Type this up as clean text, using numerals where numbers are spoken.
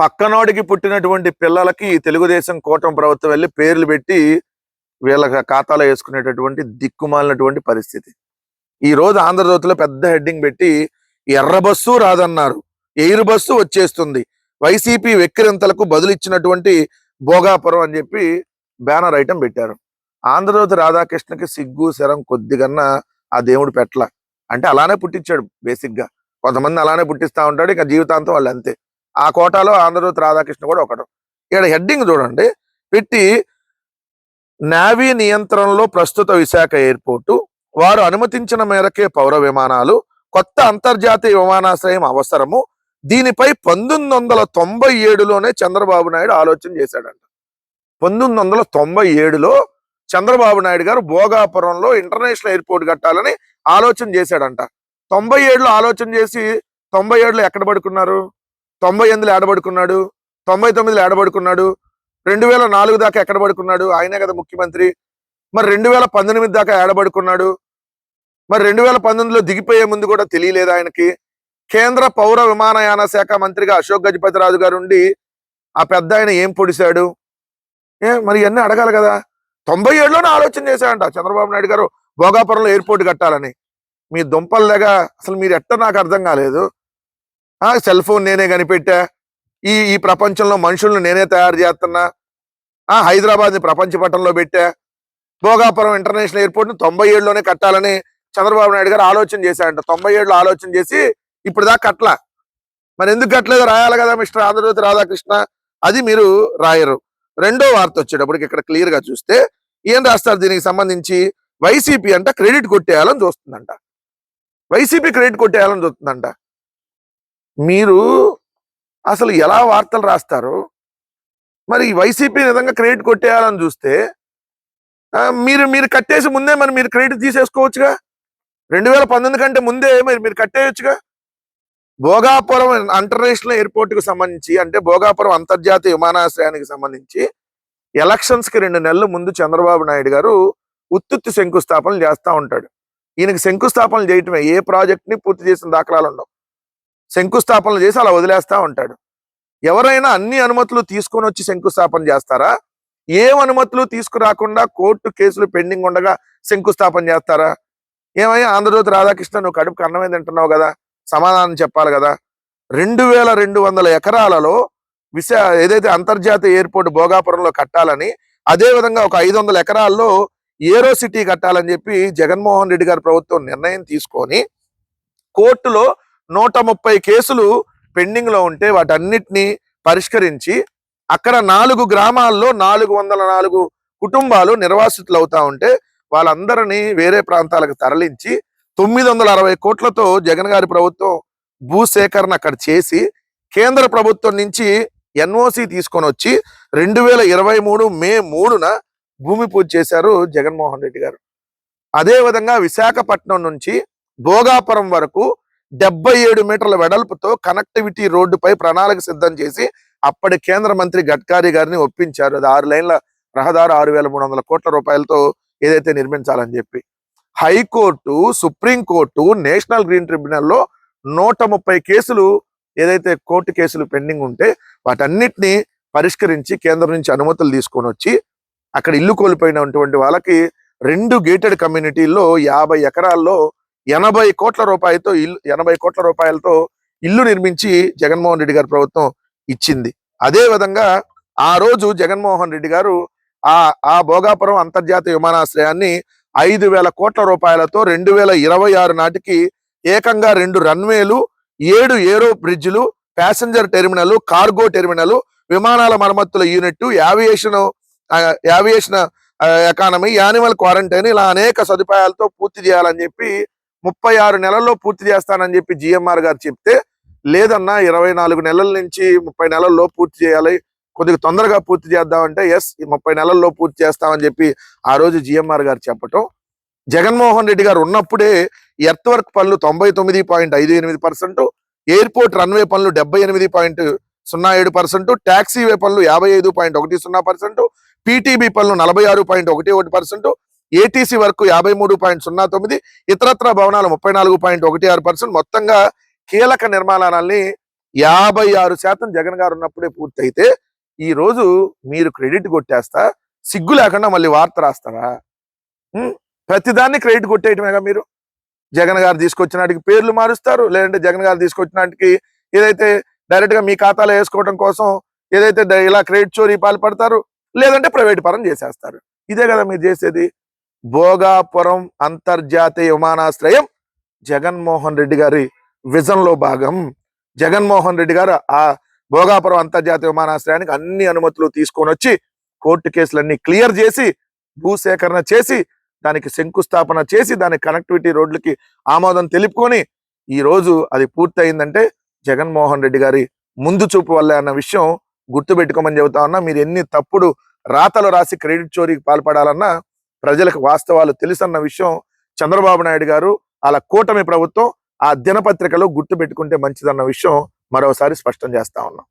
పక్కనోడికి పుట్టినటువంటి పిల్లలకి తెలుగుదేశం కూటమి ప్రభుత్వం వెళ్ళి పేర్లు పెట్టి వీళ్ళ ఖాతాలో వేసుకునేటటువంటి దిక్కుమాలినటువంటి పరిస్థితి. ఈ రోజు ఆంధ్రజ్యోతిలో పెద్ద హెడ్డింగ్ పెట్టి ఎర్ర బస్సు రాదన్నారు, ఎయిర్ బస్సు వచ్చేస్తుంది, వైసీపీ వెక్కిరింతలకు బదులిచ్చినటువంటి భోగాపురం అని చెప్పి బ్యానర్ ఐటమ్ పెట్టారు. ఆంధ్రజ్యోతి రాధాకృష్ణకి సిగ్గు శరం కొద్దిగన్నా ఆ దేవుడు పెట్ల. అంటే అలానే పుట్టించాడు బేసిక్ గా. కొంతమంది అలానే పుట్టిస్తా ఉంటాడు, ఇక జీవితాంతం వాళ్ళు అంతే. ఆ కోటాలో ఆంధ్రజ్యోతి రాధాకృష్ణ కూడా ఒకడు. ఇక్కడ హెడ్డింగ్ చూడండి పెట్టి, నేవీ నియంత్రణలో ప్రస్తుత విశాఖ ఎయిర్పోర్టు, వారు అనుమతించిన మేరకే పౌర విమానాలు, కొత్త అంతర్జాతీయ విమానాశ్రయం అవసరము, దీనిపై 1997లోనే చంద్రబాబు నాయుడు ఆలోచన చేశాడంట. 1997లో చంద్రబాబు నాయుడు గారు భోగాపురంలో ఇంటర్నేషనల్ ఎయిర్పోర్ట్ కట్టాలని ఆలోచన చేశాడంట. 97లో ఆలోచన చేసి 97లో ఎక్కడ పడుకున్నారు, 98లో ఏడబడుకున్నాడు, 99లో ఏడబడుకున్నాడు, 2004 దాకా ఎక్కడ పడుకున్నాడు, ఆయనే కదా ముఖ్యమంత్రి. మరి 2018 దాకా ఏడబడుకున్నాడు. మరి 2019లో దిగిపోయే ముందు కూడా తెలియలేదు ఆయనకి. కేంద్ర పౌర విమానయాన శాఖ మంత్రిగా అశోక్ గజపతిరాజు గారు ఉండి ఆ పెద్ద ఆయన ఏం పొడిశాడు? మరి ఇవన్నీ అడగాలి కదా. 97లోనే ఆలోచన చేశాడంట చంద్రబాబు నాయుడు గారు భోగాపురంలో ఎయిర్పోర్ట్ కట్టాలని. మీ దుంపల్లాగా అసలు మీరు ఎట్ట నాకు అర్థం కాలేదు. సెల్ ఫోన్ నేనే కనిపెట్టా, ఈ ప్రపంచంలో మనుషులను నేనే తయారు చేస్తున్నా, హైదరాబాద్ ని ప్రపంచ పటంలో పెట్టా, భోగాపురం ఇంటర్నేషనల్ ఎయిర్పోర్ట్ ని 97లోనే కట్టాలని చంద్రబాబు నాయుడు గారు ఆలోచన చేశాడంట. 97లో ఆలోచన చేసి ఇప్పుడు దాకా కట్టలా. మరి ఎందుకు కట్టలేదు రాయాలి కదా మిస్టర్ ఆంధ్రజ్యోతి రాధాకృష్ణ. అది మీరు రాయరు. రెండో వార్త వచ్చేటప్పటికి ఇక్కడ క్లియర్ గా చూస్తే ఏం రాస్తారు దీనికి సంబంధించి, వైసీపీ అంట క్రెడిట్ కొట్టేయాలని చూస్తుందంట. వైసీపీ క్రెడిట్ కొట్టేయాలని చూస్తుందంట. మీరు అసలు ఎలా వార్తలు రాస్తారు? మరి వైసీపీ విధంగా క్రెడిట్ కొట్టేయాలని చూస్తే మీరు కట్టేసి ముందే మరి మీరు క్రెడిట్ తీసేసుకోవచ్చుగా. 2019 కంటే ముందే మీరు కట్టేయచ్చుగా. భోగాపురం ఇంటర్నేషనల్ ఎయిర్పోర్ట్ కు సంబంధించి, అంటే భోగాపురం అంతర్జాతీయ విమానాశ్రయానికి సంబంధించి ఎలక్షన్స్ కి 2 నెలల ముందు చంద్రబాబు నాయుడు గారు ఉత్తుత్తి శంకుస్థాపనలు చేస్తా ఉంటాడు. ఈయనకి శంకుస్థాపనలు చేయటమే, ఏ ప్రాజెక్ట్ ని పూర్తి చేసిన దాఖలాలు ఉండవు. శంకుస్థాపనలు చేసి అలా వదిలేస్తా ఉంటాడు. ఎవరైనా అన్ని అనుమతులు తీసుకొని వచ్చి శంకుస్థాపన చేస్తారా? ఏం అనుమతులు తీసుకురాకుండా కోర్టు కేసులు పెండింగ్ ఉండగా శంకుస్థాపన చేస్తారా? ఏమయ్యా ఆంధ్రజ్యోతి రాధాకృష్ణ, నువ్వు కడుపుకి అన్నమే తింటున్నావు కదా, సమాధానం చెప్పాలి కదా. 2200 ఎకరాలలో ఏదైతే అంతర్జాతీయ ఎయిర్పోర్ట్ భోగాపురంలో కట్టాలని, అదే విధంగా ఒక 500 ఎకరాల్లో ఏరో సిటీ కట్టాలని చెప్పి జగన్మోహన్ రెడ్డి గారి ప్రభుత్వం నిర్ణయం తీసుకొని కోర్టులో 130 కేసులు పెండింగ్ లో ఉంటే వాటన్నిటిని పరిష్కరించి అక్కడ 4 గ్రామాల్లో 404 కుటుంబాలు నిర్వాసితులు అవుతా ఉంటే వాళ్ళందరినీ వేరే ప్రాంతాలకు తరలించి 960 కోట్లతో జగన్ గారి ప్రభుత్వం భూసేకరణ అక్కడ చేసి కేంద్ర ప్రభుత్వం నుంచి ఎన్ఓసి తీసుకొని వచ్చి 2023 మే 3న భూమి పూజ చేశారు జగన్మోహన్ రెడ్డి గారు. అదే విధంగా విశాఖపట్నం నుంచి భోగాపురం వరకు 77 మీటర్ల వెడల్పుతో కనెక్టివిటీ రోడ్డుపై ప్రణాళిక సిద్ధం చేసి అప్పటి కేంద్ర మంత్రి గడ్కరీ గారిని ఒప్పించారు. అది 6 లైన్ల రహదారి 6300 కోట్ల రూపాయలతో ఏదైతే నిర్మించాలని చెప్పి. హైకోర్టు, సుప్రీంకోర్టు, నేషనల్ గ్రీన్ ట్రిబ్యునల్లో 130 కేసులు ఏదైతే కోర్టు కేసులు పెండింగ్ ఉంటే వాటన్నిటిని పరిష్కరించి కేంద్రం నుంచి అనుమతులు తీసుకొని వచ్చి అక్కడ ఇల్లు కోల్పోయినటువంటి వాళ్ళకి 2 గేటెడ్ కమ్యూనిటీల్లో 50 ఎకరాల్లో 80 కోట్ల రూపాయలతో ఇల్లు నిర్మించి జగన్మోహన్ రెడ్డి గారి ప్రభుత్వం ఇచ్చింది. అదే విధంగా ఆ రోజు జగన్మోహన్ రెడ్డి గారు ఆ భోగాపురం అంతర్జాతీయ విమానాశ్రయాన్ని 5000 కోట్ల రూపాయలతో 2026 నాటికి ఏకంగా 2 రన్వేలు, 7 ఏరో బ్రిడ్జ్లు, ప్యాసింజర్ టెర్మినల్, కార్గో టెర్మినల్, విమానాల మరమ్మతుల unit, aviation economy, animal quarantine, ఇలా అనేక సదుపాయాలతో పూర్తి చేయాలని చెప్పి 36 నెలల్లో పూర్తి చేస్తానని చెప్పి జిఎంఆర్ గారు చెప్తే, లేదన్నా 24 నెలల నుంచి 30 నెలల్లో పూర్తి చేయాలి, కొద్దిగా తొందరగా పూర్తి చేద్దామంటే ఎస్ 30 నెలల్లో పూర్తి చేస్తామని చెప్పి ఆ రోజు జిఎంఆర్ గారు చెప్పటం. జగన్మోహన్ రెడ్డి గారు ఉన్నప్పుడే ఎర్త్ వర్క్ పనులు 99.58%, ఎయిర్పోర్ట్ రన్వే పనులు 78.07%, టాక్సీ వే పనులు 55.10%, పీటీబీ పనులు 46.11%, ఏటీసీ వర్క్ 53.09%, ఇతరత్ర భవనాలు 34.16%, మొత్తంగా కీలక నిర్మాణాలని 56% జగన్ గారు ఉన్నప్పుడే పూర్తయితే ఈ రోజు మీరు క్రెడిట్ కొట్టేస్తా సిగ్గు లేకుండా మళ్ళీ వార్త రాస్తారా? ప్రతిదాన్ని క్రెడిట్ కొట్టేయటమేగా మీరు. జగన్ గారు తీసుకొచ్చిన వాటికి పేర్లు మారుస్తారు, లేదంటే జగన్ గారు తీసుకొచ్చిన వాటికి ఏదైతే డైరెక్ట్ గా మీ ఖాతాలో వేసుకోవడం కోసం ఏదైతే ఇలా క్రెడిట్ చోరీ పాల్పడతారు, లేదంటే ప్రైవేట్ పరం చేసేస్తారు. ఇదే కదా మీరు చేసేది. భోగాపురం అంతర్జాతీయ విమానాశ్రయం జగన్మోహన్ రెడ్డి గారి విజన్ లో భాగం. జగన్మోహన్ రెడ్డి గారు ఆ భోగాపురం అంతర్జాతీయ విమానాశ్రయానికి అన్ని అనుమతులు తీసుకొని వచ్చి కోర్టు కేసులన్నీ క్లియర్ చేసి భూసేకరణ చేసి దానికి శంకుస్థాపన చేసి దాని కనెక్టివిటీ రోడ్లకి ఆమోదం తెలుపుకొని ఈ రోజు అది పూర్తయిందంటే జగన్మోహన్ రెడ్డి గారి ముందు చూపు వల్లే అన్న విషయం గుర్తుపెట్టుకోమని చెబుతా ఉన్నా. మీరు ఎన్ని తప్పుడు రాతలు రాసి క్రెడిట్ చోరీకి పాల్పడాలన్నా ప్రజలకు వాస్తవాలు తెలుసన్న విషయం చంద్రబాబు నాయుడు గారు అలా కూటమి ప్రభుత్వం ఆ దినపత్రికలో గుర్తు పెట్టుకుంటే మంచిదన్న విషయం మరోసారి స్పష్టం చేస్తా ఉన్నాం.